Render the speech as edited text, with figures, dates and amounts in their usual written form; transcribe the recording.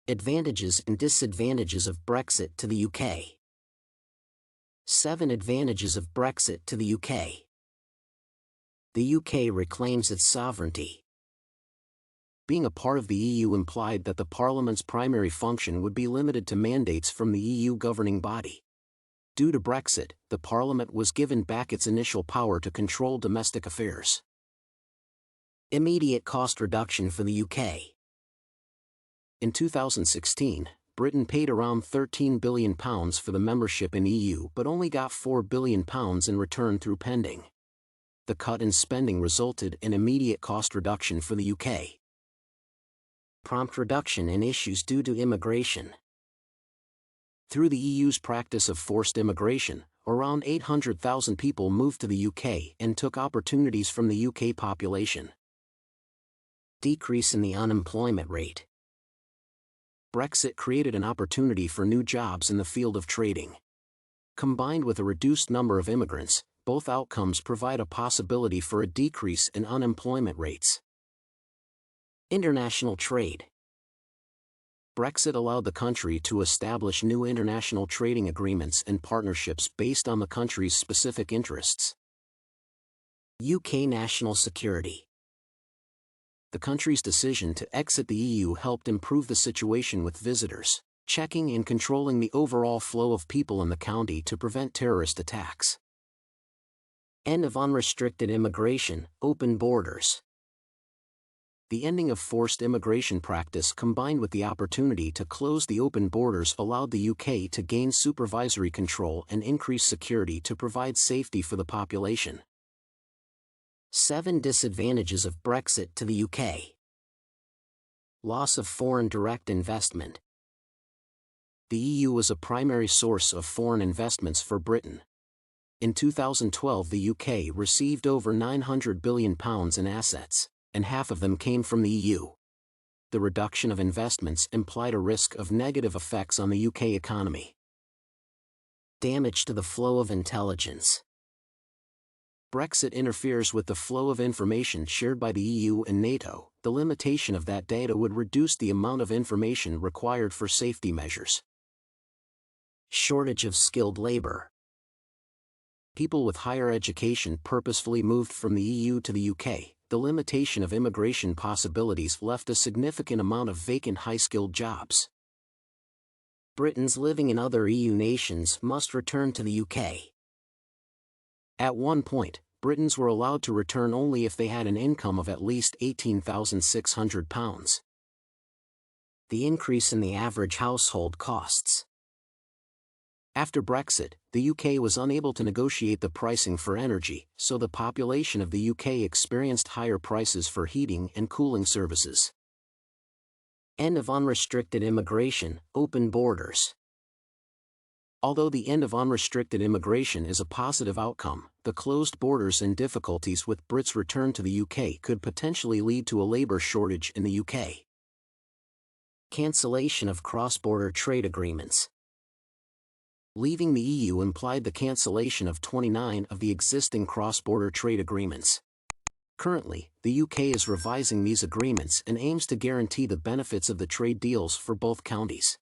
Advantages and disadvantages of Brexit to the UK. 7 advantages of Brexit to the UK. The UK reclaims its sovereignty. Being a part of the EU implied that the Parliament's primary function would be limited to mandates from the EU governing body. Due to Brexit, the Parliament was given back its initial power to control domestic affairs. Immediate cost reduction for the UK. In 2016, Britain paid around £13 billion for the membership in EU but only got £4 billion in return through pending. The cut in spending resulted in immediate cost reduction for the UK. Prompt reduction in issues due to immigration. Through the EU's practice of forced immigration, around 800,000 people moved to the UK and took opportunities from the UK population. Decrease in the unemployment rate. Brexit created an opportunity for new jobs in the field of trading. Combined with a reduced number of immigrants, both outcomes provide a possibility for a decrease in unemployment rates. International trade. Brexit allowed the country to establish new international trading agreements and partnerships based on the country's specific interests. UK national security. The country's decision to exit the EU helped improve the situation with visitors, checking and controlling the overall flow of people in the county to prevent terrorist attacks. End of unrestricted immigration, open borders. The ending of forced immigration practice combined with the opportunity to close the open borders allowed the UK to gain supervisory control and increase security to provide safety for the population. 7 disadvantages of Brexit to the UK. Loss of foreign direct investment. The EU was a primary source of foreign investments for Britain. In 2012, the UK received over £900 billion in assets, and half of them came from the EU. The reduction of investments implied a risk of negative effects on the UK economy. Damage to the flow of intelligence. Brexit interferes with the flow of information shared by the EU and NATO. The limitation of that data would reduce the amount of information required for safety measures. Shortage of skilled labor. People with higher education purposefully moved from the EU to the UK. The limitation of immigration possibilities left a significant amount of vacant high-skilled jobs. Britons living in other EU nations must return to the UK. At one point, Britons were allowed to return only if they had an income of at least £18,600. The increase in the average household costs. After Brexit, the UK was unable to negotiate the pricing for energy, so the population of the UK experienced higher prices for heating and cooling services. End of unrestricted immigration, open borders. Although the end of unrestricted immigration is a positive outcome, the closed borders and difficulties with Brits' return to the UK could potentially lead to a labour shortage in the UK. Cancellation of cross-border trade agreements. Leaving the EU implied the cancellation of 29 of the existing cross-border trade agreements. Currently, the UK is revising these agreements and aims to guarantee the benefits of the trade deals for both counties.